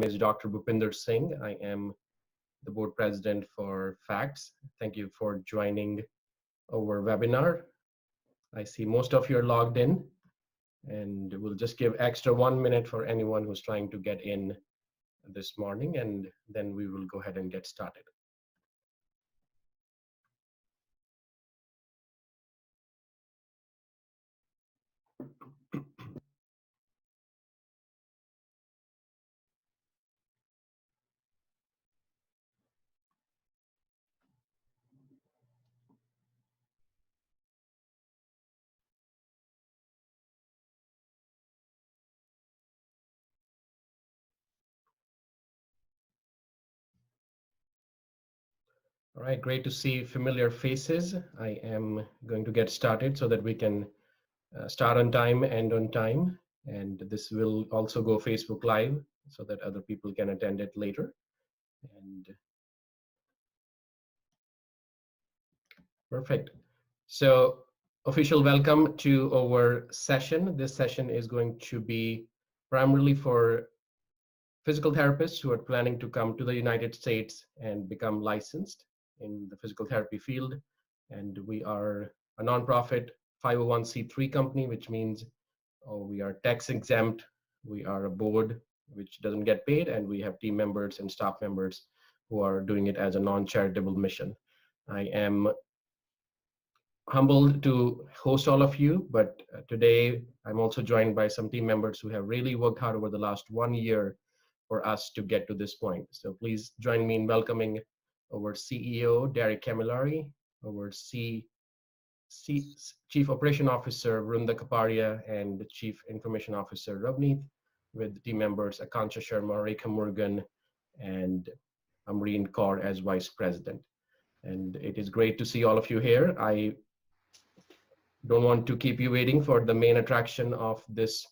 is Dr. Bhupinder Singh. I am the board president for FACTS. Thank you for joining our webinar. I see most of you are logged in, and we'll just give extra 1 minute for anyone who's trying to get in this morning, and then we will go ahead and get started. All right, great to see familiar faces. I am going to get started so that we can start on time, end on time. And this will also go Facebook Live so that other people can attend it later. And perfect. So official welcome to our session. This session is going to be primarily for physical therapists who are planning to come to the United States and become licensed in the physical therapy field. And we are a nonprofit 501c3 company, which means we are tax exempt. We are a board which doesn't get paid, and we have team members and staff members who are doing it as a non-charitable mission. I am humbled to host all of you, but today I'm also joined by some team members who have really worked hard over the last 1 year for us to get to this point. So please join me in welcoming our CEO, Derek Camilleri, our Chief Operation Officer, Vrunda Kapadia, and the Chief Information Officer, Ravneet, with team members Akansha Sharma, Rekha Murugan, and Amreen Kaur as Vice President. And it is great to see all of you here. I don't want to keep you waiting for the main attraction of this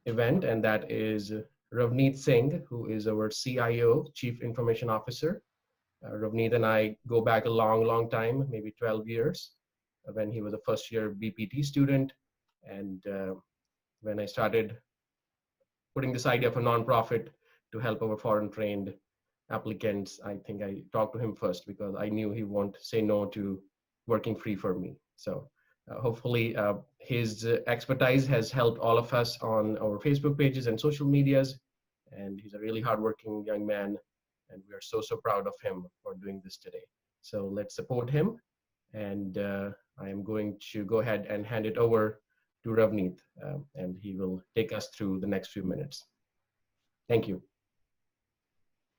event, and that is Ravneet Singh, who is our CIO, Chief Information Officer. Ravneet and I go back a long time, maybe 12 years, when he was a first-year BPT student. And when I started putting this idea of a nonprofit to help our foreign-trained applicants, I think I talked to him first because I knew he won't say no to working free for me. So hopefully his expertise has helped all of us on our Facebook pages and social medias. And he's a really hardworking young man, and we are so proud of him for doing this today. So let's support him. And I am going to go ahead and hand it over to Ravneet, and he will take us through the next few minutes. Thank you.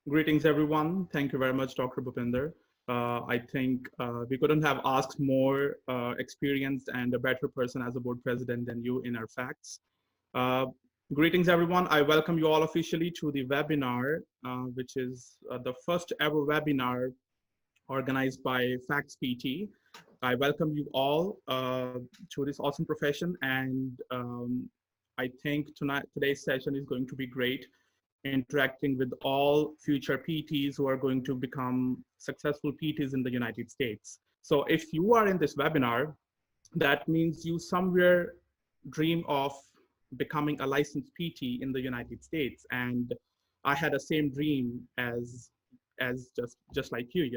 Greetings, everyone. Thank you very much, Dr. Bhupinder. I think we couldn't have asked more experienced and a better person as a board president than you in our FACTS. Greetings, everyone. I welcome you all officially to the webinar, which is the first ever webinar organized by FACTS PT. I welcome you all to this awesome profession, and I think today's session is going to be great, interacting with all future PTs who are going to become successful PTs in the United States. So if you are in this webinar, that means you somewhere dream of becoming a licensed PT in the United States. And I had the same dream as just like you,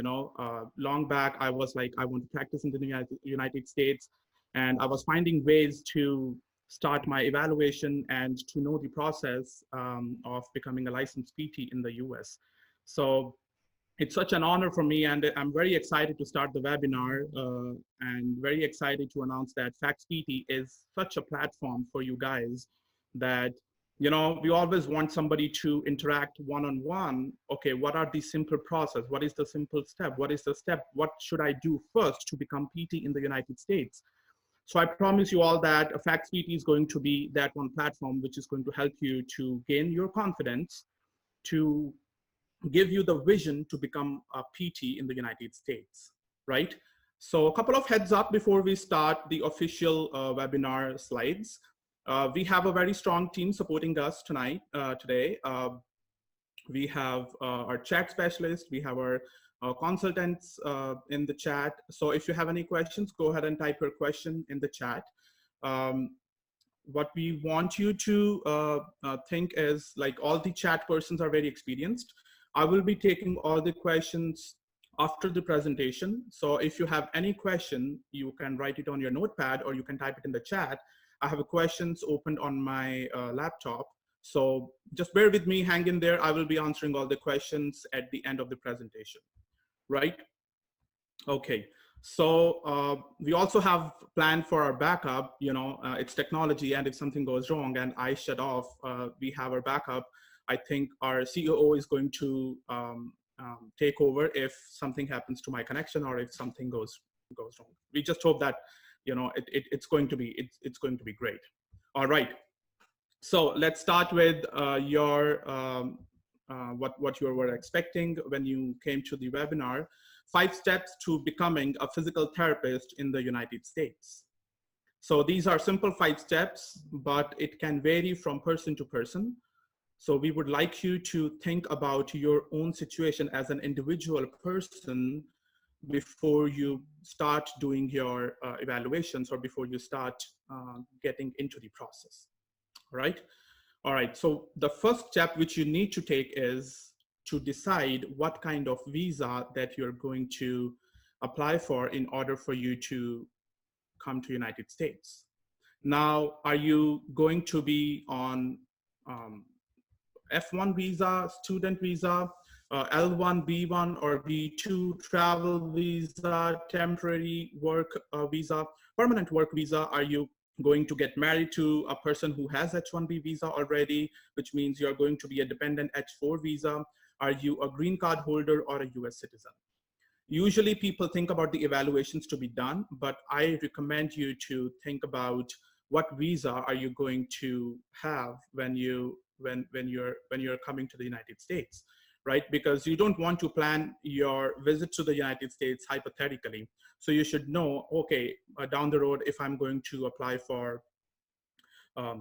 long back, I was like, I want to practice in the United States. And I was finding ways to start my evaluation and to know the process of becoming a licensed PT in the US. So it's such an honor for me, and I'm very excited to start the webinar and very excited to announce that FACTS PT is such a platform for you guys that, we always want somebody to interact one-on-one. Okay, what are the simple process? What is the simple step? What is the step? What should I do first to become PT in the United States? So I promise you all that FACTS PT is going to be that one platform which is going to help you to gain your confidence, to give you the vision to become a PT in the United States, right? So a couple of heads up before we start the official webinar slides. We have a very strong team supporting us today. We have our chat specialist, we have our consultants in the chat. So if you have any questions, go ahead and type your question in the chat. what we want you to think is like all the chat persons are very experienced. I will be taking all the questions after the presentation. So if you have any question, you can write it on your notepad or you can type it in the chat. I have questions opened on my laptop. So just bear with me, hang in there. I will be answering all the questions at the end of the presentation, right? Okay. So we also have planned for our backup. It's technology, and if something goes wrong and I shut off, we have our backup. I think our COO is going to take over if something happens to my connection or if something goes wrong. We just hope that it's going to be great. All right. So let's start with your what you were expecting when you came to the webinar. 5 steps to becoming a physical therapist in the United States. So these are simple 5 steps, but it can vary from person to person. So we would like you to think about your own situation as an individual person before you start doing your evaluations or before you start getting into the process, right? All right, so the first step which you need to take is to decide what kind of visa that you're going to apply for in order for you to come to United States. Now, are you going to be on F1 visa, student visa, L1, B1, or B2, travel visa, temporary work visa, permanent work visa? Are you going to get married to a person who has H1B visa already, which means you're going to be a dependent H4 visa? Are you a green card holder or a US citizen? Usually people think about the evaluations to be done, but I recommend you to think about what visa are you going to have when you're coming to the United States, right? Because you don't want to plan your visit to the United States hypothetically. So you should know, okay, down the road, if I'm going to apply for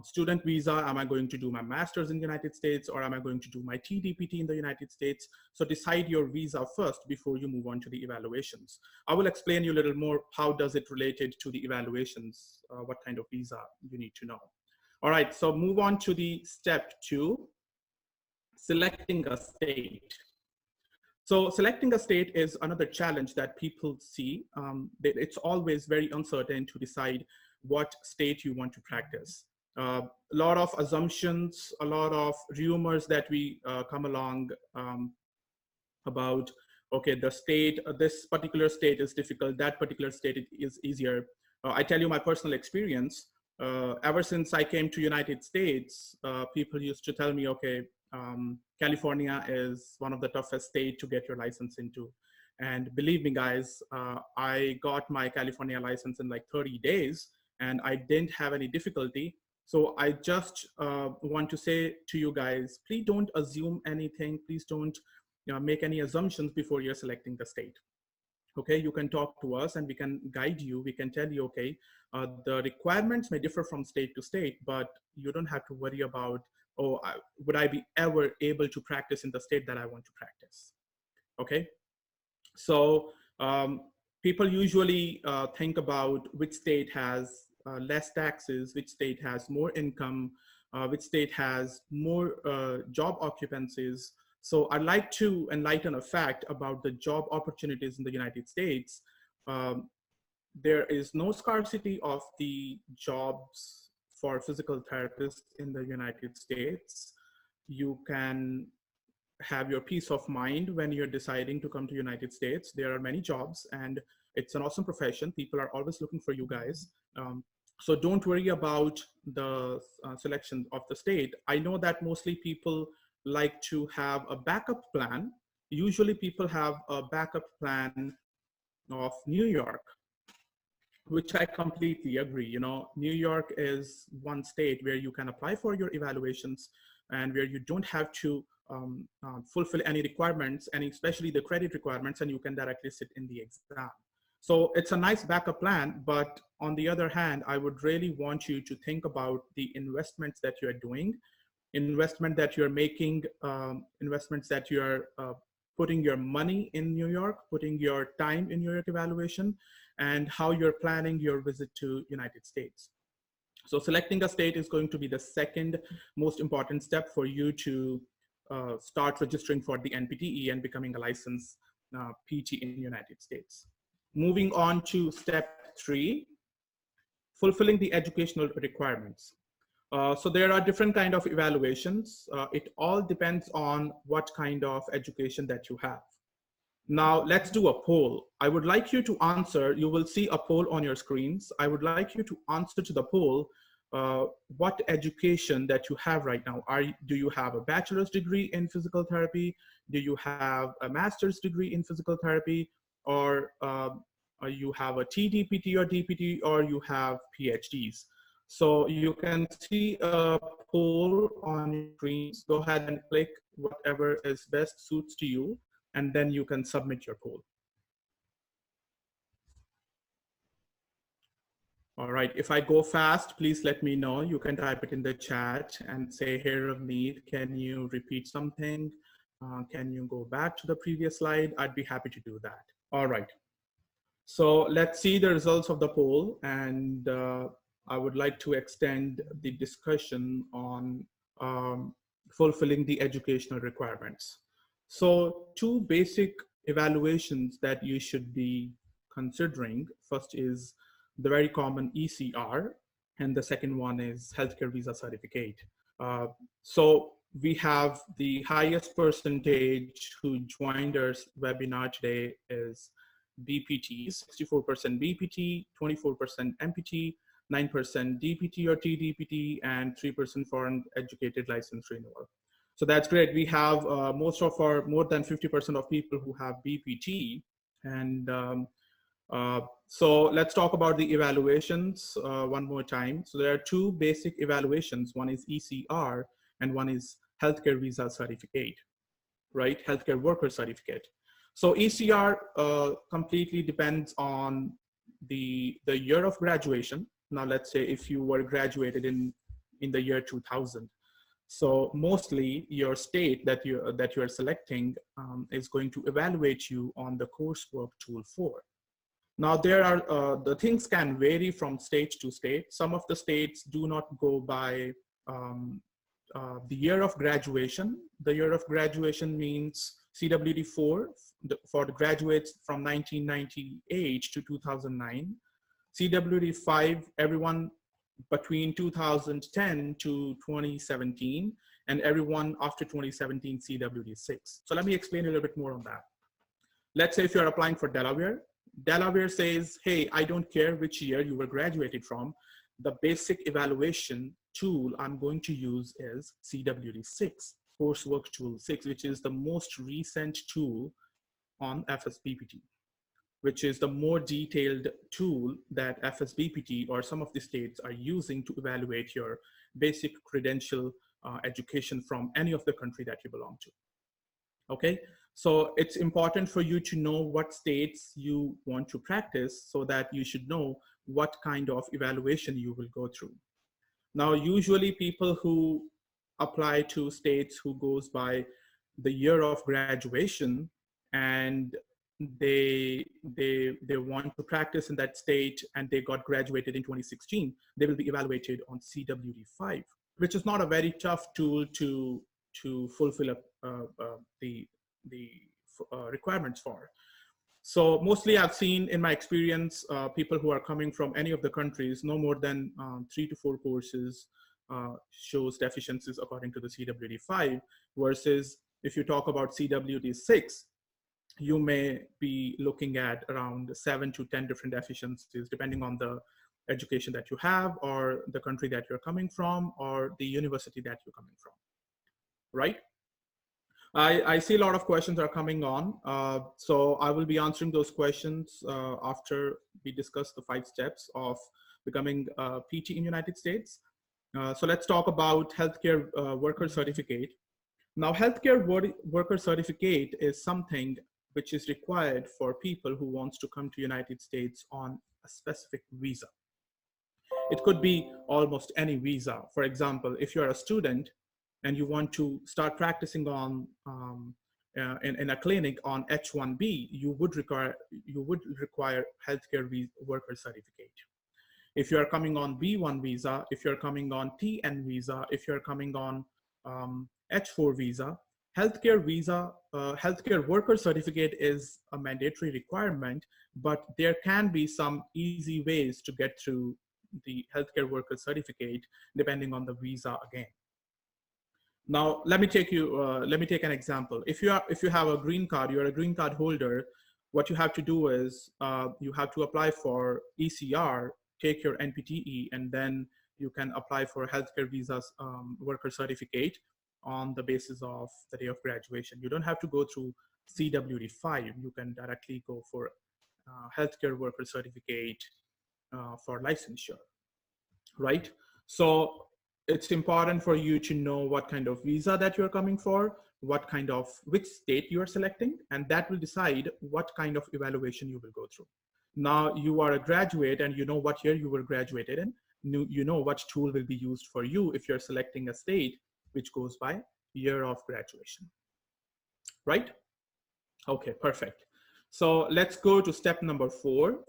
student visa, am I going to do my master's in the United States, or am I going to do my TDPT in the United States? So decide your visa first before you move on to the evaluations. I will explain you a little more how does it related to the evaluations, what kind of visa you need to know. All right, so move on to the step 2, selecting a state. So selecting a state is another challenge that people see. It's always very uncertain to decide what state you want to practice. A lot of assumptions, a lot of rumors that we come along about, okay, the state, this particular state is difficult, that particular state is easier. I tell you my personal experience. Ever since I came to United States, people used to tell me, okay, California is one of the toughest states to get your license into. And believe me, guys, I got my California license in like 30 days and I didn't have any difficulty. So I just want to say to you guys, please don't assume anything. Please don't make any assumptions before you're selecting the state. Okay, you can talk to us and we can guide you. We can tell you, okay, the requirements may differ from state to state, but you don't have to worry about, oh, would I be ever able to practice in the state that I want to practice? Okay, so people usually think about which state has less taxes, which state has more income, which state has more job occupancies. So I'd like to enlighten a fact about the job opportunities in the United States. There is no scarcity of the jobs for physical therapists in the United States. You can have your peace of mind when you're deciding to come to United States. There are many jobs and it's an awesome profession. People are always looking for you guys. So don't worry about the selection of the state. I know that mostly people like to have a backup plan. Usually people have a backup plan of New York, which I completely agree. You know, New York is one state where you can apply for your evaluations and where you don't have to fulfill any requirements, and especially the credit requirements, and you can directly sit in the exam. So it's a nice backup plan, but on the other hand, I would really want you to think about the investments that you're doing, investment that you're making, investments that you're putting your money in New York, putting your time in New York evaluation, and how you're planning your visit to United States. So selecting a state is going to be the second most important step for you to start registering for the NPTE and becoming a licensed PT in the United States. Moving on to step 3, fulfilling the educational requirements. So there are different kind of evaluations. It all depends on what kind of education that you have. Now let's do a poll. I would like you to answer, you will see a poll on your screens. I would like you to answer to the poll what education that you have right now. Do you have a bachelor's degree in physical therapy? Do you have a master's degree in physical therapy? Or you have a TDPT or DPT, or you have PhDs? So you can see a poll on your screens. Go ahead and click whatever is best suits to you, and then you can submit your poll. All right, if I go fast, please let me know. You can type it in the chat and say, hey, Ravneet, can you repeat something? Can you go back to the previous slide? I'd be happy to do that. All right, so let's see the results of the poll. And I would like to extend the discussion on fulfilling the educational requirements. So 2 basic evaluations that you should be considering. First is the very common ECR, and the second one is healthcare visa certificate. So we have the highest percentage who joined our webinar today is BPTs, 64% BPT, 24% MPT, 9% DPT or TDPT, and 3% foreign educated license renewal. So that's great. We have most of our, more than 50% of people who have BPT. And so let's talk about the evaluations one more time. So there are 2 basic evaluations. One is ECR and one is healthcare visa certificate, right? Healthcare worker certificate. So ECR completely depends on the year of graduation. Now let's say if you were graduated in the year 2000. So mostly your state that you are selecting is going to evaluate you on the coursework tool 4. Now there are, the things can vary from state to state. Some of the states do not go by the year of graduation. The year of graduation means CWD 4 for the graduates from 1998 to 2009. CWD 5, everyone between 2010 to 2017, and everyone after 2017, CWD 6. So let me explain a little bit more on that. Let's say if you're applying for Delaware, Delaware says, hey, I don't care which year you were graduated from. The basic evaluation tool I'm going to use is CWD 6, coursework tool 6, which is the most recent tool on FSBPT, which is the more detailed tool that FSBPT or some of the states are using to evaluate your basic credential education from any of the country that you belong to. Okay, so it's important for you to know what states you want to practice so that you should know what kind of evaluation you will go through. Now, usually people who apply to states who goes by the year of graduation and they want to practice in that state and they got graduated in 2016, they will be evaluated on CWD 5, which is not a very tough tool to fulfill the requirements for. So mostly I've seen in my experience, people who are coming from any of the countries, no more than 3 to 4 courses shows deficiencies according to the CWD 5, versus if you talk about CWD 6, you may be looking at around 7 to 10 different deficiencies, depending on the education that you have, or the country that you're coming from, or the university that you're coming from, right? I see a lot of questions are coming on. So I will be answering those questions after we discuss the 5 steps of becoming a PT in United States. So let's talk about healthcare worker certificate. Now, healthcare worker certificate is something which is required for people who wants to come to United States on a specific visa. It could be almost any visa. For example, if you're a student and you want to start practicing on in a clinic on H-1B, you would require healthcare worker certificate. If you're coming on B1 visa, if you're coming on TN visa, if you're coming on H4 visa, healthcare worker certificate is a mandatory requirement, but there can be some easy ways to get through the healthcare worker certificate depending on the visa again. Now, let me take an example. If you have a green card, you're a green card holder. What you have to do is you have to apply for ECR, take your NPTE, and then you can apply for a healthcare visa worker certificate on the basis of the day of graduation. You don't have to go through CWD5. You can directly go for healthcare worker certificate for licensure, right? So it's important for you to know what kind of visa that you're coming for, which state you are selecting, and that will decide what kind of evaluation you will go through. Now you are a graduate and you know what year you were graduated in, you know what tool will be used for you if you're selecting a state which goes by year of graduation, right? Okay, perfect. So let's go to step number 4.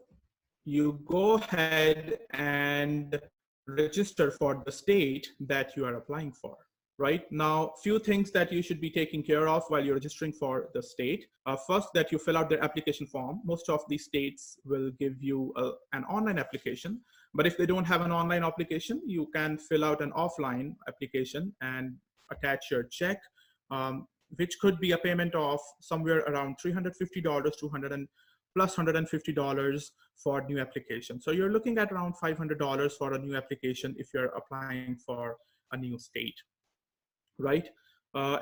You go ahead and register for the state that you are applying for. Right now, few things that you should be taking care of while you're registering for the state. First, that you fill out their application form. Most of these states will give you an online application, but if they don't have an online application, you can fill out an offline application and attach your check, which could be a payment of somewhere around $350 to $150 for new application. So you're looking at around $500 for a new application if you're applying for a new state, right?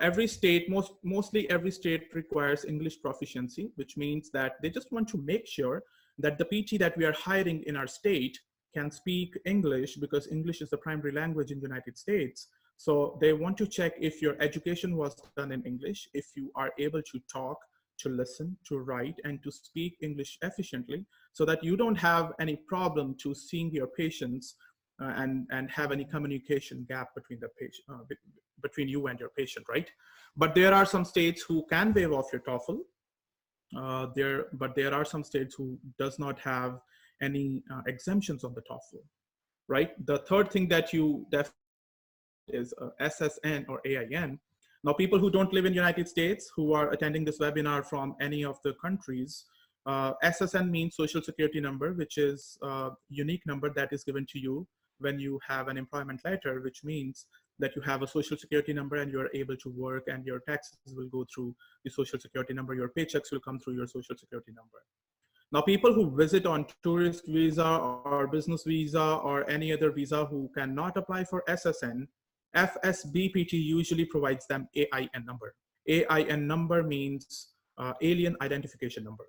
Every state, mostly every state requires English proficiency, which means that they just want to make sure that the PT that we are hiring in our state can speak English, because English is the primary language in the United States. So they want to check if your education was done in English, if you are able to talk, to listen, to write, and to speak English efficiently, so that you don't have any problem to seeing your patients and have any communication gap between the patient, between you and your patient, right? But there are some states who can waive off your TOEFL. But there are some states who does not have any exemptions on the TOEFL, right? The third thing that you definitely need to fill out is SSN or AIN. Now, people who don't live in United States who are attending this webinar from any of the countries, SSN means Social Security number, which is a unique number that is given to you when you have an employment letter, which means that you have a Social Security number and you're able to work, and your taxes will go through the Social Security number. Your paychecks will come through your Social Security number. Now, people who visit on tourist visa or business visa or any other visa who cannot apply for SSN, FSBPT usually provides them AIN number. AIN number means alien identification number.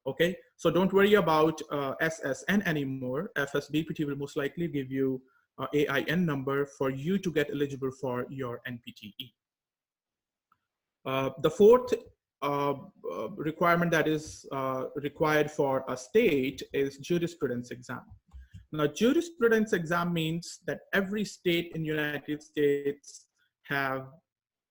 Okay, so don't worry about SSN anymore. FSBPT will most likely give you AIN number for you to get eligible for your NPTE. The fourth requirement that is required for a state is jurisprudence exam. Now, jurisprudence exam means that every state in the United States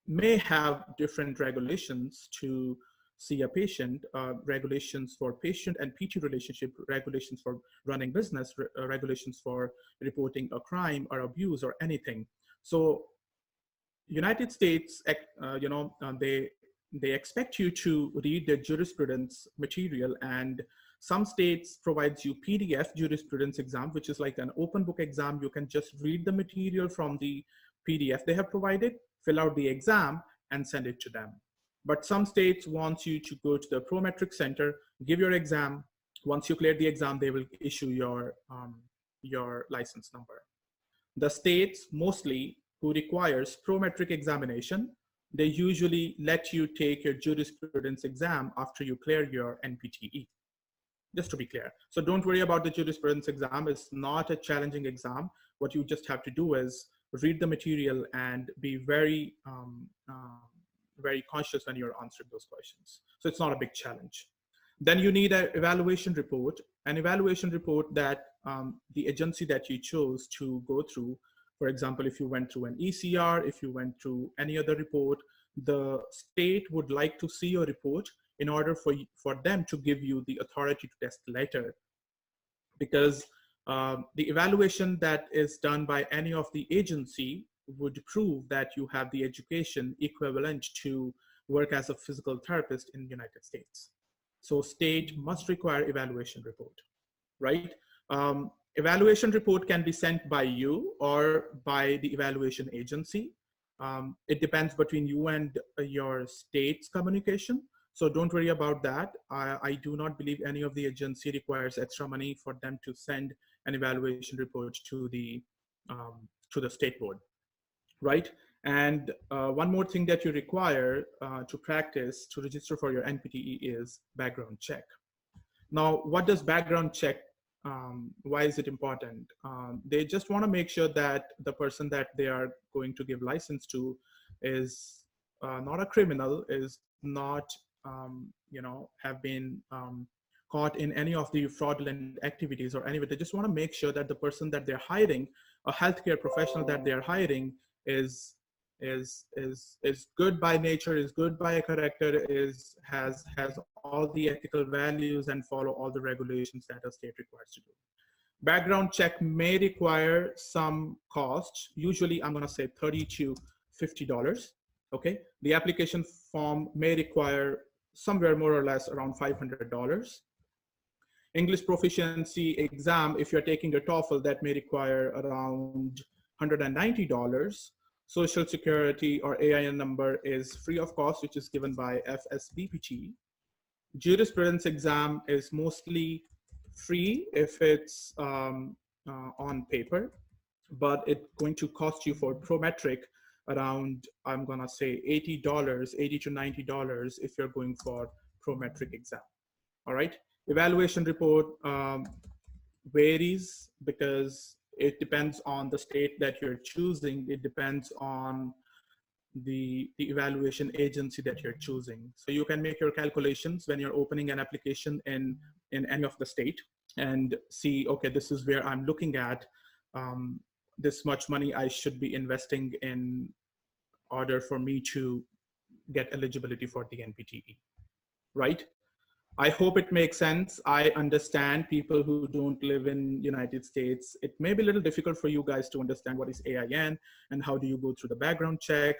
may have different regulations to see a patient, regulations for patient and PT relationship, regulations for running business, regulations for reporting a crime or abuse or anything. So United States, they expect you to read the jurisprudence material, and some states provides you PDF jurisprudence exam, which is like an open book exam. You can just read the material from the PDF they have provided, fill out the exam, and send it to them. But some states want you to go to the Prometric Center, give your exam. Once you clear the exam, they will issue your license number. The states mostly who requires Prometric examination, they usually let you take your jurisprudence exam after you clear your NPTE, just to be clear. So don't worry about the jurisprudence exam. It's not a challenging exam. What you just have to do is read the material and be very, very conscious when you're answering those questions. So it's not a big challenge. Then you need an evaluation report that the agency that you chose to go through. For example, if you went through an ECR, if you went through any other report, the state would like to see your report in order for them to give you the authority to test letter. Because The evaluation that is done by any of the agency would prove that you have the education equivalent to work as a physical therapist in the United States. So state must require evaluation report, right? Evaluation report can be sent by you or by the evaluation agency. It depends between you and your state's communication. So don't worry about that. I do not believe any of the agency requires extra money for them to send an evaluation report to the state board, right? And one more thing that you require to practice to register for your NPTE is background check. Now, what does background check? Why is it important? They just want to make sure that the person that they are going to give license to is not a criminal, is not, have been caught in any of the fraudulent activities or anyway. They just want to make sure that the person that they're hiring, a healthcare professional that they're hiring, is good by nature, is good by character, has all the ethical values and follow all the regulations that a state requires to do. Background check may require some cost. Usually I'm going to say $30 to $50. Okay. The application form may require somewhere more or less around $500. English proficiency exam, if you're taking your TOEFL, that may require around $190. Social Security or AIN number is free of cost, which is given by FSBPT. Jurisprudence exam is mostly free if it's on paper, but it's going to cost you for Prometric around, I'm gonna say $80, $80 to $90 if you're going for Prometric exam. All right. Evaluation report varies because it depends on the state that you're choosing. It depends on the evaluation agency that you're choosing. So you can make your calculations when you're opening an application in any of the state and see, okay, this is where I'm looking at this much money I should be investing in order for me to get eligibility for the NPTE, right? I hope it makes sense. I understand people who don't live in United States. It may be a little difficult for you guys to understand what is AIN and how do you go through the background check.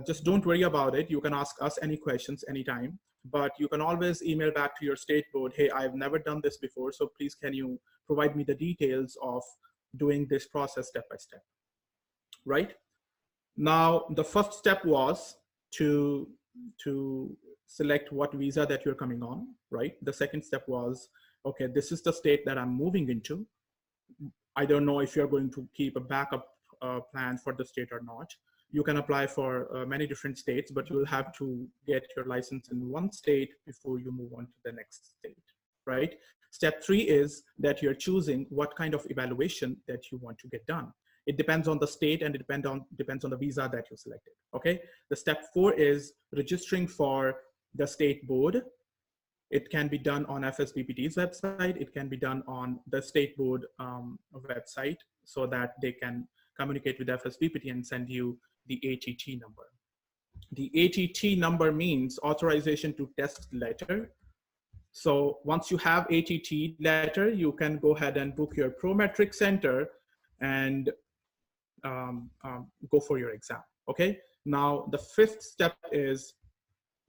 Just don't worry about it. You can ask us any questions anytime, but you can always email back to your state board, hey, I've never done this before, so please can you provide me the details of doing this process step by step, right? Now, the first step was to select what visa that you're coming on, right? The second step was, okay, this is the state that I'm moving into. I don't know if you're going to keep a backup plan for the state or not. You can apply for many different states, but you will have to get your license in one state before you move on to the next state, right? Step 3 is that you're choosing what kind of evaluation that you want to get done. It depends on the state and it depends on the visa that you selected, okay? The step 4 is registering for the state board. It can be done on FSBPT's website. It can be done on the state board website so that they can communicate with FSBPT and send you the ATT number. The ATT number means authorization to test letter. So once you have ATT letter, you can go ahead and book your Prometric center and go for your exam, okay? Now, the 5th step is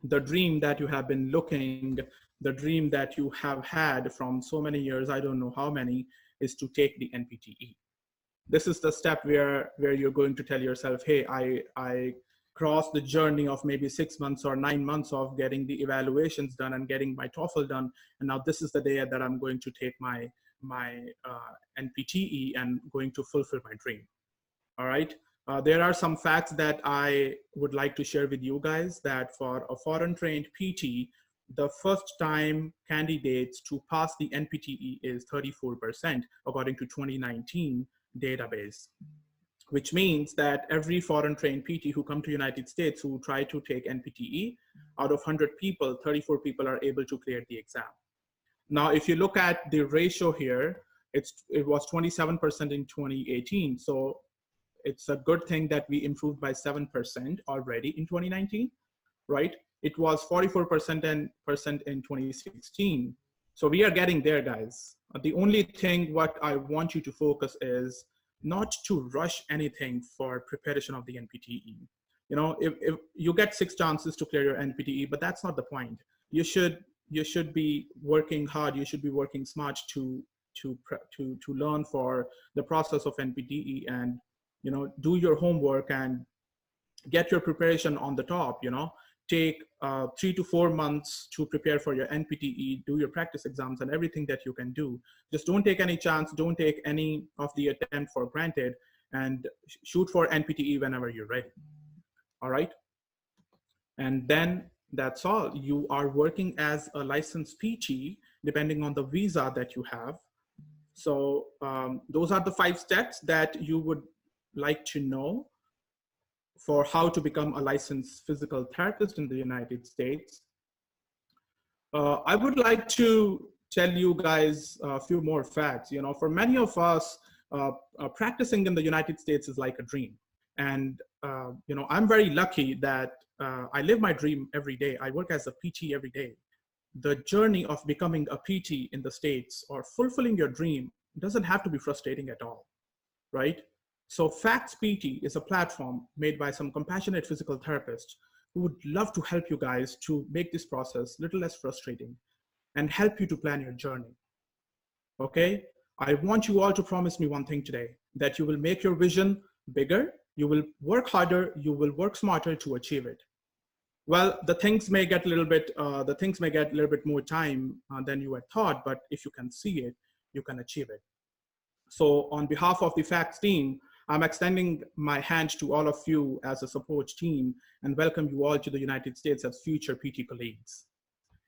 the dream that you have been looking, the dream that you have had from so many years, I don't know how many, is to take the NPTE. This is the step where you're going to tell yourself, hey, I crossed the journey of maybe 6 months or 9 months of getting the evaluations done and getting my TOEFL done. And now this is the day that I'm going to take my NPTE and going to fulfill my dream. All right. There are some facts that I would like to share with you guys that for a foreign trained PT, the first time candidates to pass the NPTE is 34% according to 2019 database, which means that every foreign trained PT who come to United States who try to take NPTE, out of 100 people, 34 people are able to clear the exam. Now, if you look at the ratio here, it was 27% in 2018. So it's a good thing that we improved by 7% already in 2019, right? It was 44% in 2016. So we are getting there, guys. The only thing what I want you to focus is not to rush anything for preparation of the NPTE. If you get 6 chances to clear your NPTE, but that's not the point. You should be working hard. You should be working smart to learn for the process of NPTE, and do your homework and get your preparation on the top. Take 3 to 4 months to prepare for your NPTE, do your practice exams and everything that you can do. Just don't take any chance, don't take any of the attempt for granted, and shoot for NPTE whenever you're ready. All right. And then that's all. You are working as a licensed PT depending on the visa that you have. So those are the 5 steps that you would like to know for how to become a licensed physical therapist in the United States. I would like to tell you guys a few more facts. For many of us, practicing in the United States is like a dream. And I'm very lucky that I live my dream every day. I work as a PT every day. The journey of becoming a PT in the States or fulfilling your dream doesn't have to be frustrating at all, right? So Facts PT is a platform made by some compassionate physical therapists who would love to help you guys to make this process a little less frustrating and help you to plan your journey. Okay? I want you all to promise me one thing today, that you will make your vision bigger, you will work harder, you will work smarter to achieve it. Well, the things may get a little bit more time than you had thought, but if you can see it, you can achieve it. So on behalf of the Facts team, I'm extending my hand to all of you as a support team and welcome you all to the United States as future PT colleagues.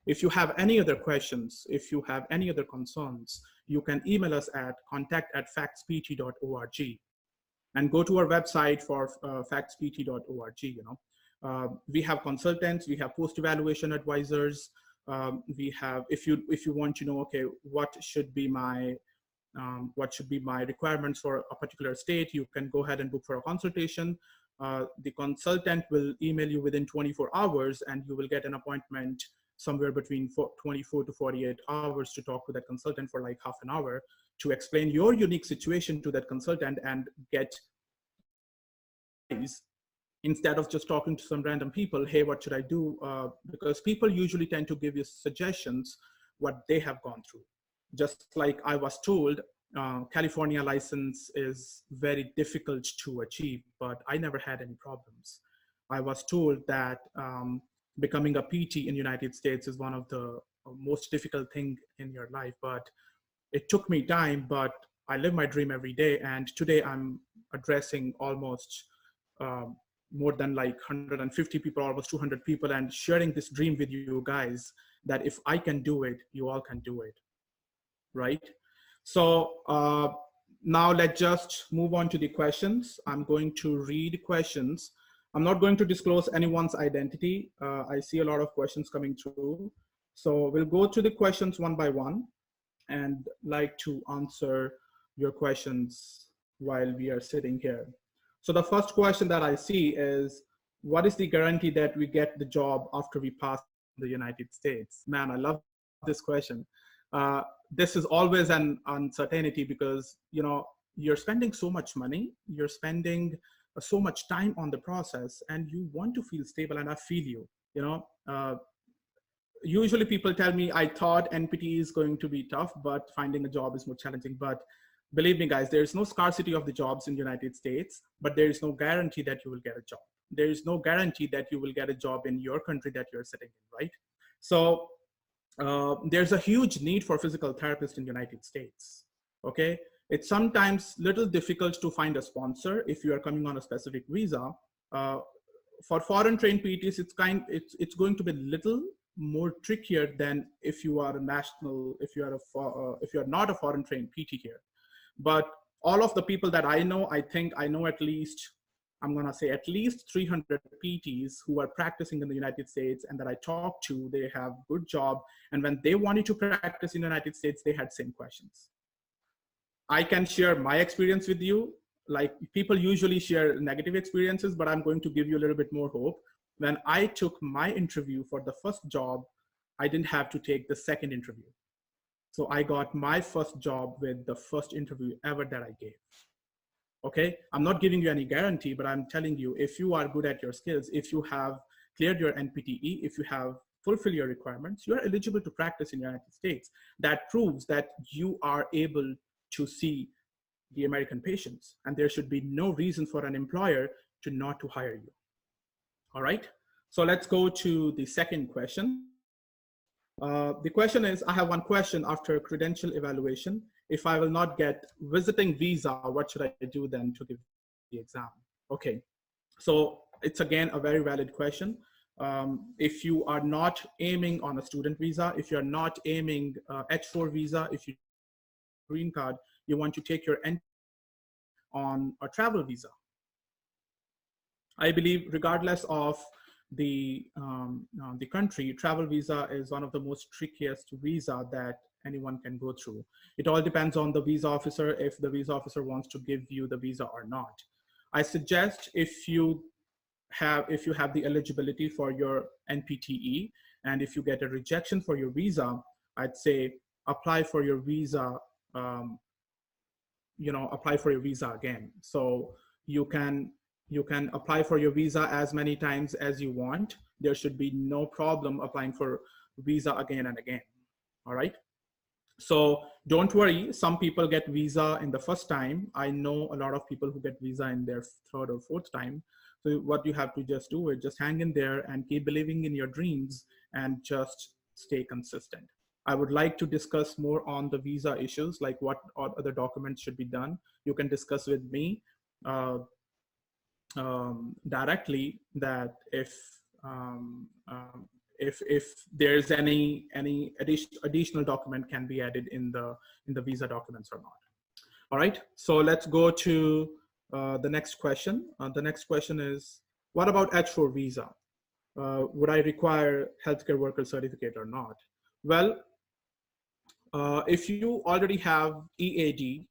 If you have any other questions, if you have any other concerns, you can email us at contact@factspt.org and go to our website for factspt.org. We have consultants, we have post-evaluation advisors. We have, if you want to know, okay, what should be my requirements for a particular state, you can go ahead and book for a consultation. The consultant will email you within 24 hours and you will get an appointment somewhere between 24 to 48 hours to talk to that consultant for like half an hour to explain your unique situation to that consultant and get advice instead of just talking to some random people. Hey, what should I do? Because people usually tend to give you suggestions what they have gone through. Just like I was told, California license is very difficult to achieve, but I never had any problems. I was told that becoming a PT in the United States is one of the most difficult thing in your life, but it took me time, but I live my dream every day. And today I'm addressing almost more than like 150 people, almost 200 people, and sharing this dream with you guys that if I can do it, you all can do it. Right? So now let's just move on to the questions. I'm going to read questions. I'm not going to disclose anyone's identity. I see a lot of questions coming through. So we'll go to the questions one by one and like to answer your questions while we are sitting here. So the first question that I see is, what is the guarantee that we get the job after we pass the United States? Man, I love this question. This is always an uncertainty because, you're spending so much money, you're spending so much time on the process, and you want to feel stable, and I feel you. Usually people tell me, I thought NPTE is going to be tough, but finding a job is more challenging. But believe me, guys, there is no scarcity of the jobs in the United States, but there is no guarantee that you will get a job. There is no guarantee that you will get a job in your country that you're sitting in, right? So there's a huge need for physical therapists in the United States, okay? It's sometimes little difficult to find a sponsor if you are coming on a specific visa. For foreign trained PTs, it's going to be little more trickier than if you are a national, if you are not a foreign trained PT here. But all of the people that I know, I think I know at least 300 PTs who are practicing in the United States and that I talk to, they have good job. And when they wanted to practice in the United States, they had same questions. I can share my experience with you. Like, people usually share negative experiences, but I'm going to give you a little bit more hope. When I took my interview for the first job, I didn't have to take the second interview. So I got my first job with the first interview ever that I gave. Okay, I'm not giving you any guarantee, but I'm telling you, if you are good at your skills, if you have cleared your NPTE, if you have fulfilled your requirements, you are eligible to practice in the United States. That proves that you are able to see the American patients, and there should be no reason for an employer to not to hire you. All right, so let's go to the second question. The question is, I have one question after credential evaluation. If I will not get visiting visa, what should I do then to give the exam? Okay, so it's again a very valid question. If you are not aiming on a student visa, if you're not aiming H4 visa, if you don't have a green card, you want to take your NPTE on a travel visa. I believe regardless of the country, travel visa is one of the most trickiest visa that anyone can go through. It all depends on the visa officer, if the visa officer wants to give you the visa or not. I suggest if you have the eligibility for your NPTE, and if you get a rejection for your visa, I'd say apply for your visa, um, apply for your visa again. So you can apply for your visa as many times as you want. There should be no problem applying for visa again and again. All right. So don't worry, some people get visa in the first time. I know a lot of people who get visa in their third or fourth time. So what you have to just do is just hang in there and keep believing in your dreams and just stay consistent. I would like to discuss more on the visa issues, like what other documents should be done. You can discuss with me uh, directly that if there's any additional document can be added in the visa documents or not. All right, so let's go to the next question. The next question is, what about H4 visa? Would I require healthcare worker certificate or not? Well, if you already have EAD,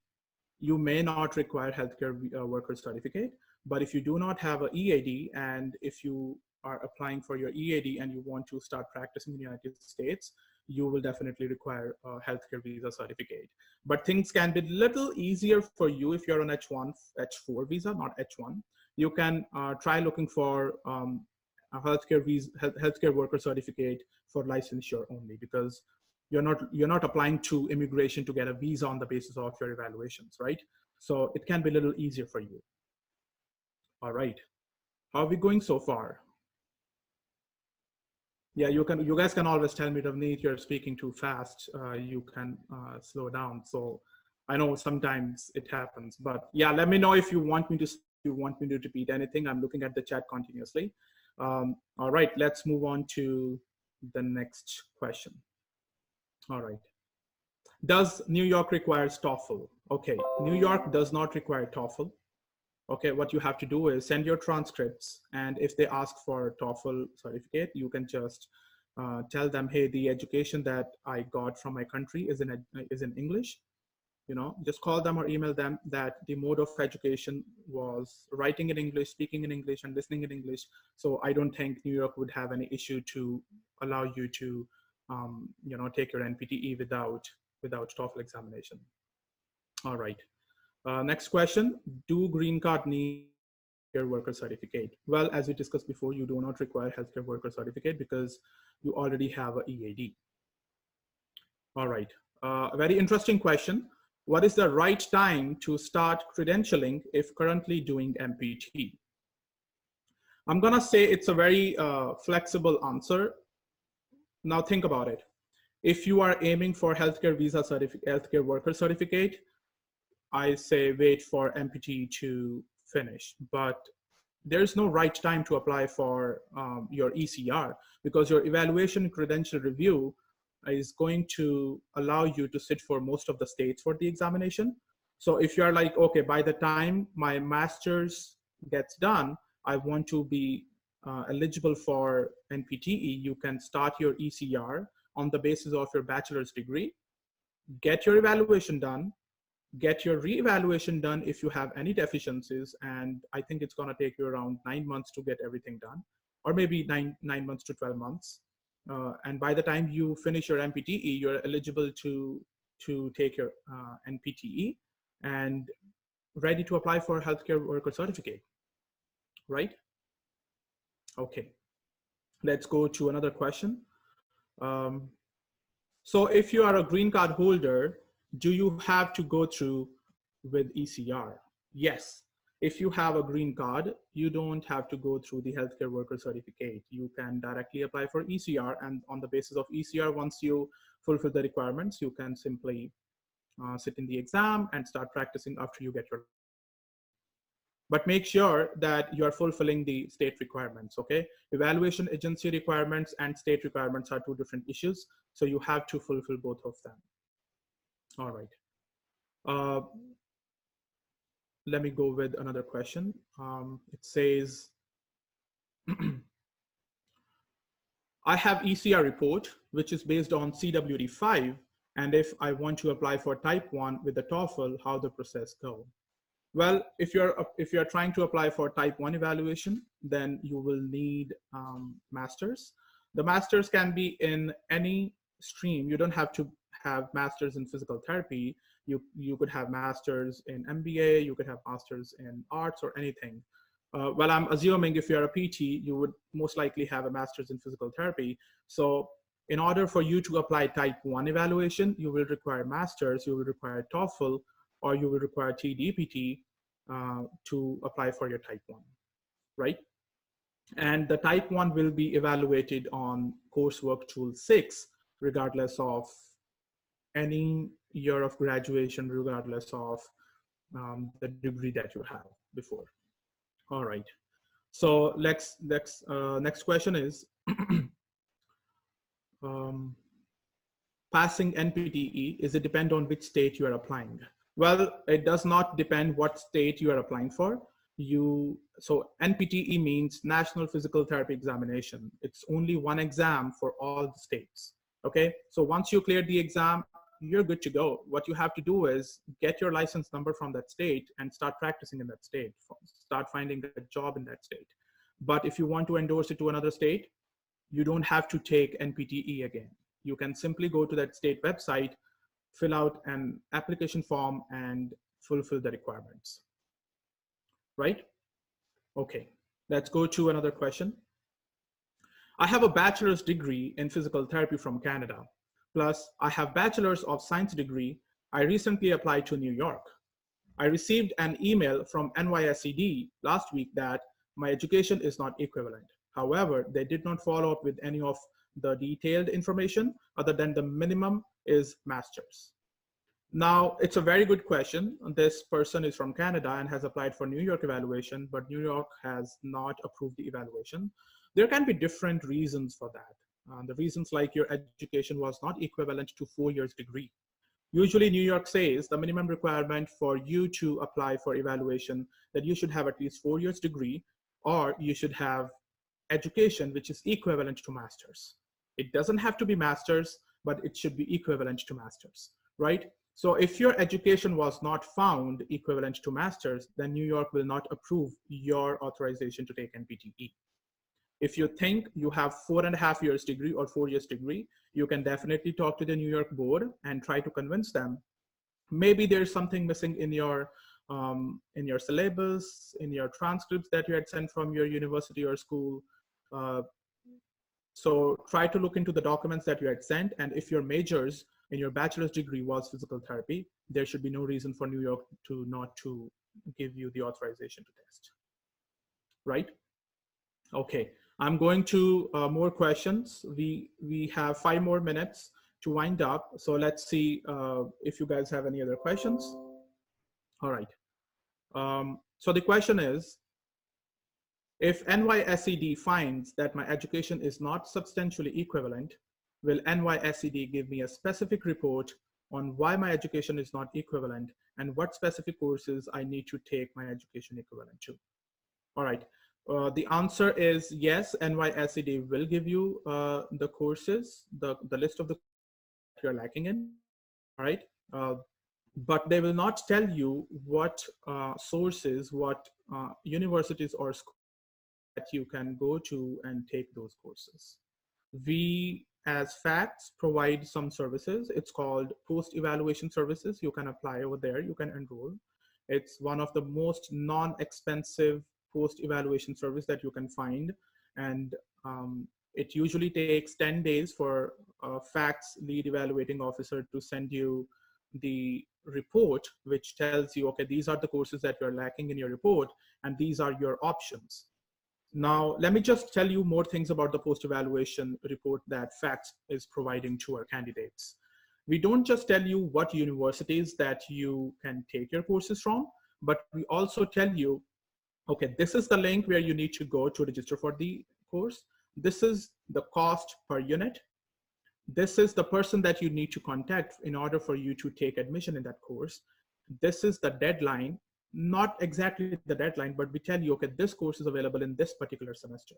you may not require healthcare worker certificate. But if you do not have an EAD, and if you are applying for your EAD and you want to start practicing in the United States, you will definitely require a healthcare visa certificate. But things can be a little easier for you if you're on H1, H4 visa, not H1. You can try looking for a healthcare visa, healthcare worker certificate for licensure only, because you're not applying to immigration to get a visa on the basis of your evaluations, right? So it can be a little easier for you. All right, how are we going so far? Yeah, you guys can always tell me, Ravneet, you're speaking too fast. You can slow down. So I know sometimes it happens, but yeah, let me know if you want me to repeat anything. I'm looking at the chat continuously. All right, let's move on to the next question. All right. Does New York requires TOEFL? Okay, New York does not require TOEFL. Okay, what you have to do is send your transcripts, and if they ask for TOEFL certificate, you can just tell them, hey, the education that I got from my country is in English. Just call them or email them that the mode of education was writing in English, speaking in English, and listening in English. So I don't think New York would have any issue to allow you to, take your NPTE without TOEFL examination. All right. Next question, do green card need healthcare worker certificate? Well, as we discussed before, you do not require healthcare worker certificate because you already have a EAD. All right, a very interesting question. What is the right time to start credentialing if currently doing MPT? I'm gonna say it's a very flexible answer. Now think about it. If you are aiming for healthcare visa certificate, healthcare worker certificate, I say wait for MPT to finish. But there's no right time to apply for your ECR, because your evaluation credential review is going to allow you to sit for most of the states for the examination. So if you're like, okay, by the time my master's gets done, I want to be eligible for NPTE, you can start your ECR on the basis of your bachelor's degree, get your evaluation done, get your reevaluation done if you have any deficiencies, and I think it's going to take you around 9 months to get everything done, or maybe nine months to 12 months. And by the time you finish your MPTE, you're eligible to to take your NPTE and ready to apply for healthcare worker certificate, right? Okay, let's go to another question. Um, so if you are a green card holder, do you have to go through with ECR? Yes. If you have a green card, you don't have to go through the healthcare worker certificate. You can directly apply for ECR, and on the basis of ECR, once you fulfill the requirements, you can simply sit in the exam and start practicing after you get your license. But make sure that you are fulfilling the state requirements, okay? Evaluation agency requirements and state requirements are two different issues, so you have to fulfill both of them. All right. Uh, let me go with another question. It says, I have ECR report, which is based on CWD5, and if I want to apply for type 1 with the TOEFL, how the process go? Well, if you're trying to apply for type 1 evaluation, then you will need masters. The masters can be in any stream. You don't have to have masters in physical therapy. You could have masters in MBA, you could have masters in arts or anything. Well, I'm assuming if you're a PT, you would most likely have a master's in physical therapy. So in order for you to apply type 1 evaluation, you will require masters, you will require TOEFL, or you will require TDPT to apply for your type 1, right? And the type 1 will be evaluated on coursework tool 6, regardless of any year of graduation, regardless of the degree that you have before. All right. So next question is, passing NPTE, is it depend on which state you are applying? Well, it does not depend what state you are applying for. So NPTE means National Physical Therapy Examination. It's only one exam for all the states. Okay, so once you clear the exam, you're good to go. What you have to do is get your license number from that state and start practicing in that state, start finding a job in that state. But if you want to endorse it to another state, you don't have to take NPTE again. You can simply go to that state website, fill out an application form, and fulfill the requirements. Right? Okay, let's go to another question. I have a bachelor's degree in physical therapy from Canada. Plus, I have bachelor's of science degree. I recently applied to New York. I received an email from NYSED last week that my education is not equivalent. However, they did not follow up with any of the detailed information other than the minimum is master's. Now, it's a very good question. This person is from Canada and has applied for New York evaluation, but New York has not approved the evaluation. There can be different reasons for that. The reasons like your education was not equivalent to 4 years degree. Usually New York says the minimum requirement for you to apply for evaluation that you should have at least 4 years degree, or you should have education which is equivalent to master's. It doesn't have to be master's, but it should be equivalent to master's, right? So if your education was not found equivalent to master's, then New York will not approve your authorization to take NPTE. If you think you have 4.5 years degree or 4 years degree, you can definitely talk to the New York board and try to convince them. Maybe there's something missing in your syllabus, in your transcripts that you had sent from your university or school. So try to look into the documents that you had sent, and if your majors in your bachelor's degree was physical therapy, there should be no reason for New York to not to give you the authorization to test, right? Okay, I'm going to more questions. We have 5 more minutes to wind up. So let's see if you guys have any other questions. All right. So the question is, if NYSED finds that my education is not substantially equivalent, will NYSED give me a specific report on why my education is not equivalent and what specific courses I need to take my education equivalent to? All right. The answer is yes, NYSED will give you the courses, the list of the courses that you're lacking in, all right? But they will not tell you what sources, what universities or schools that you can go to and take those courses. We as facts provide some services. It's called post-evaluation services. You can apply over there, you can enroll. It's one of the most non-expensive post-evaluation service that you can find. And it usually takes 10 days for a facts lead evaluating officer to send you the report, which tells you, okay, these are the courses that you're lacking in your report, and these are your options. Now, let me just tell you more things about the post-evaluation report that FACTS is providing to our candidates. We don't just tell you what universities that you can take your courses from, but we also tell you, okay, this is the link where you need to go to register for the course. This is the cost per unit. This is the person that you need to contact in order for you to take admission in that course. This is the deadline, not exactly the deadline, but we tell you, okay, this course is available in this particular semester.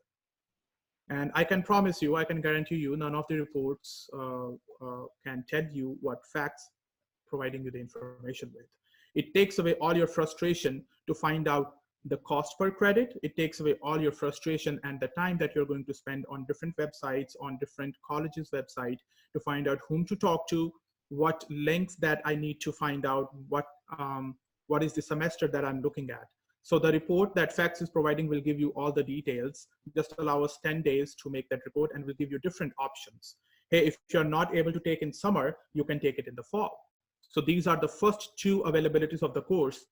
And I can promise you, I can guarantee you, none of the reports can tell you what facts providing you the information with. It takes away all your frustration to find out the cost per credit. It takes away all your frustration and the time that you're going to spend on different websites, on different colleges' website to find out whom to talk to, what links that I need to find out, what is the semester that I'm looking at. So the report that FACTS is providing will give you all the details. Just allow us 10 days to make that report, and we'll give you different options. Hey, if you're not able to take in summer, you can take it in the fall. So these are the first two availabilities of the course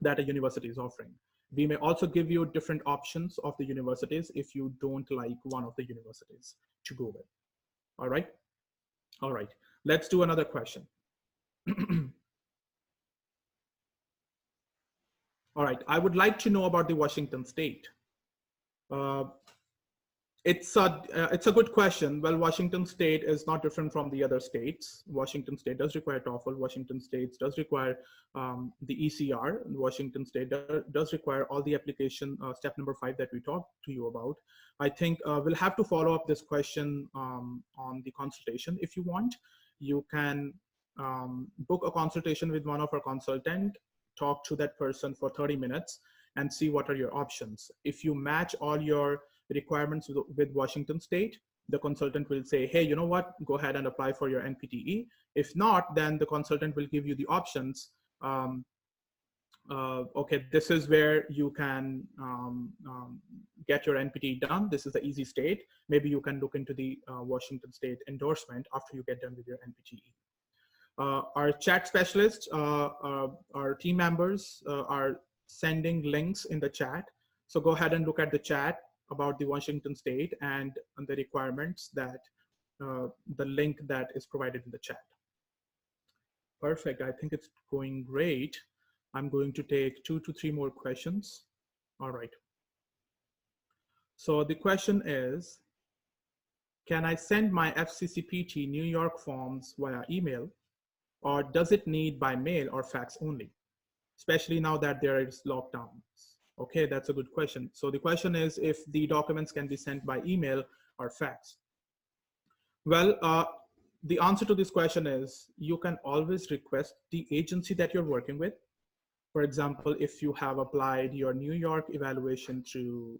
that a university is offering. We may also give you different options of the universities if you don't like one of the universities to go with. All right. All right. Let's do another question. All right. I would like to know about the Washington State. It's a good question. Well, Washington State is not different from the other states. Washington State does require TOEFL. Washington State does require the ECR. Washington State does require all the application step number 5 that we talked to you about. I think we'll have to follow up this question on the consultation. If you want, you can book a consultation with one of our consultants, talk to that person for 30 minutes and see what are your options. If you match all your requirements with Washington State, the consultant will say, hey, you know what, go ahead and apply for your NPTE. If not, then the consultant will give you the options. Okay, this is where you can get your NPTE done. This is the easy state. Maybe you can look into the Washington State endorsement after you get done with your NPTE. Our chat specialists, our team members are sending links in the chat. So go ahead and look at the chat about the Washington State and the requirements that the link that is provided in the chat. Perfect, I think it's going great. I'm going to take 2 to 3 more questions. All right. So the question is, can I send my FCCPT New York forms via email, or does it need by mail or fax only, especially now that there is lockdowns? Okay, that's a good question. So the question is if the documents can be sent by email or fax. Well, the answer to this question is you can always request the agency that you're working with. For example, if you have applied your New York evaluation through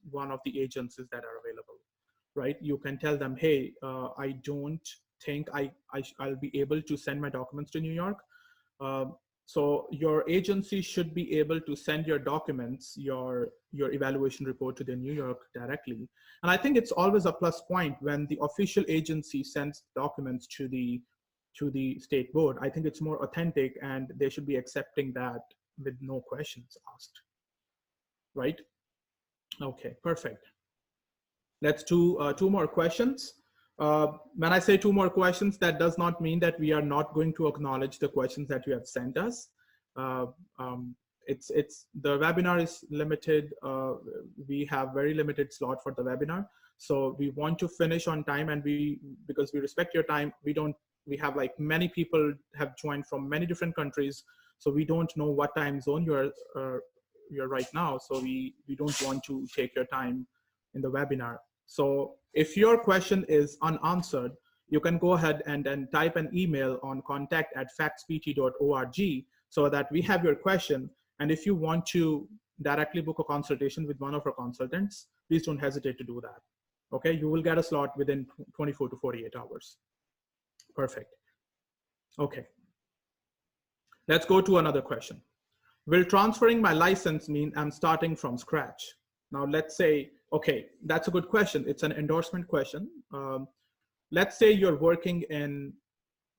one of the agencies that are available, right? You can tell them, hey, I don't think I'll be able to send my documents to New York. So your agency should be able to send your documents, your evaluation report to the New York directly. And I think it's always a plus point when the official agency sends documents to the state board. I think it's more authentic and they should be accepting that with no questions asked, right? Okay, perfect. Let's do 2 more questions. When I say 2 more questions, that does not mean that we are not going to acknowledge the questions that you have sent us. The webinar is limited. We have very limited slot for the webinar. So we want to finish on time, and because we respect your time, we have like many people have joined from many different countries. So we don't know what time zone you're right now. So we don't want to take your time in the webinar. So if your question is unanswered, you can go ahead and type an email on contact@factspt.org so that we have your question. And if you want to directly book a consultation with one of our consultants, please don't hesitate to do that. Okay, you will get a slot within 24 to 48 hours. Perfect. Okay, let's go to another question. Will transferring my license mean I'm starting from scratch? Now, let's say, okay, that's a good question. It's an endorsement question. Let's say you're working in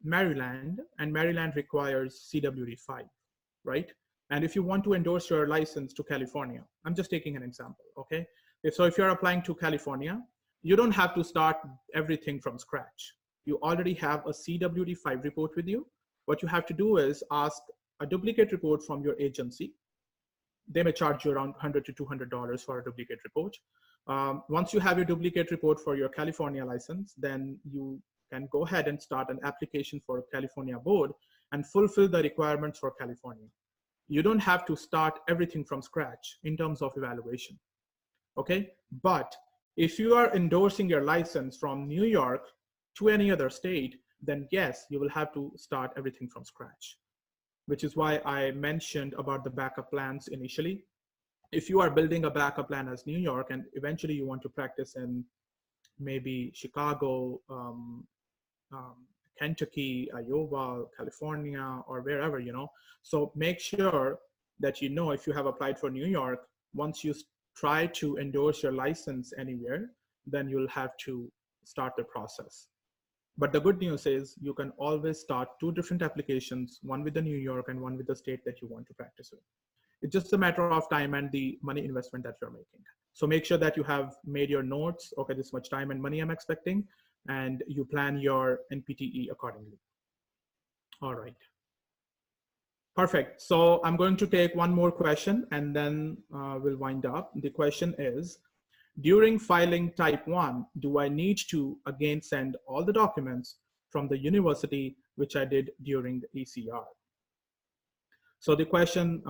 Maryland and Maryland requires CWD5, right? And if you want to endorse your license to California, I'm just taking an example, okay? If you're applying to California, you don't have to start everything from scratch. You already have a CWD5 report with you. What you have to do is ask a duplicate report from your agency. They may charge you around $100 to $200 for a duplicate report. Once you have your duplicate report for your California license, then you can go ahead and start an application for California board and fulfill the requirements for California. You don't have to start everything from scratch in terms of evaluation, okay? But if you are endorsing your license from New York to any other state, then yes, you will have to start everything from scratch, which is why I mentioned about the backup plans initially. If you are building a backup plan as New York and eventually you want to practice in maybe Chicago, Kentucky, Iowa, California, or wherever, you know. So make sure that you know if you have applied for New York, once you try to endorse your license anywhere, then you'll have to start the process. But the good news is you can always start two different applications, one with the New York and one with the state that you want to practice with. It's just a matter of time and the money investment that you're making. So make sure that you have made your notes, okay, this much time and money I'm expecting, and you plan your NPTE accordingly. All right. Perfect. So I'm going to take one more question and then we'll wind up. The question is, during filing type 1, do I need to again send all the documents from the university, which I did during the ECR? So the question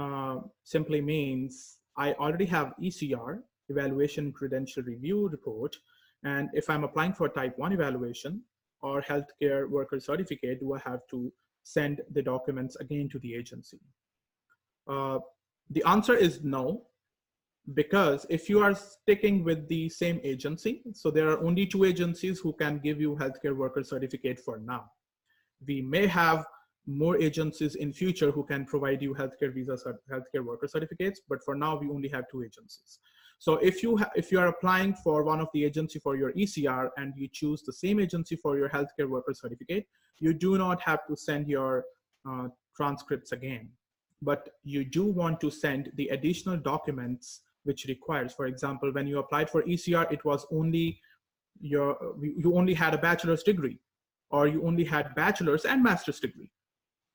simply means I already have ECR, Evaluation Credential Review Report, and if I'm applying for type 1 evaluation or healthcare worker certificate, do I have to send the documents again to the agency? The answer is no, because if you are sticking with the same agency, so there are only two agencies who can give you healthcare worker certificate for now. We may have more agencies in future who can provide you healthcare healthcare worker certificates, but for now we only have two agencies. So if you are applying for one of the agency for your ECR and you choose the same agency for your healthcare worker certificate, you do not have to send your transcripts again, but you do want to send the additional documents which requires. For example, when you applied for ECR, it was only you only had a bachelor's degree, or you only had bachelor's and master's degree.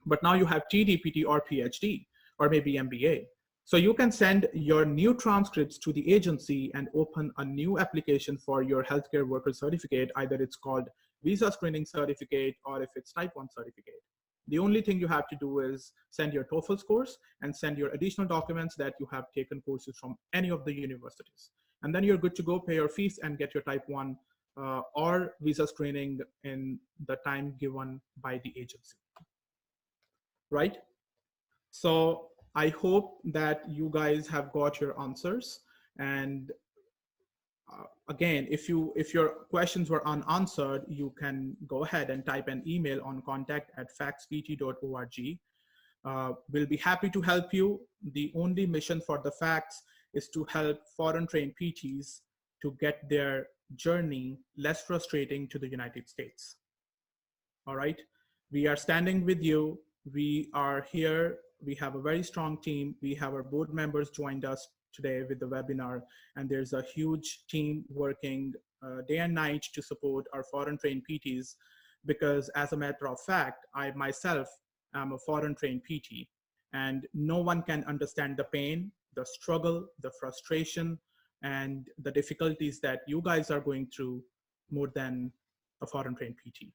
But now you have TDPT or PhD, or maybe MBA. So you can send your new transcripts to the agency and open a new application for your healthcare worker certificate. Either it's called visa screening certificate, or if it's type 1 certificate. The only thing you have to do is send your TOEFL scores and send your additional documents that you have taken courses from any of the universities. And then you're good to go, pay your fees and get your type 1 or visa screening in the time given by the agency. Right? So I hope that you guys have got your answers. And again, if your questions were unanswered, you can go ahead and type an email on contact@factspt.org. We'll be happy to help you. The only mission for the Facts is to help foreign trained PTs to get their journey less frustrating to the United States. All right, we are standing with you. We are here. We have a very strong team. We have our board members joined us today with the webinar, and there's a huge team working day and night to support our foreign trained PTs, because as a matter of fact, I myself am a foreign trained PT, and no one can understand the pain, the struggle, the frustration, and the difficulties that you guys are going through more than a foreign trained PT.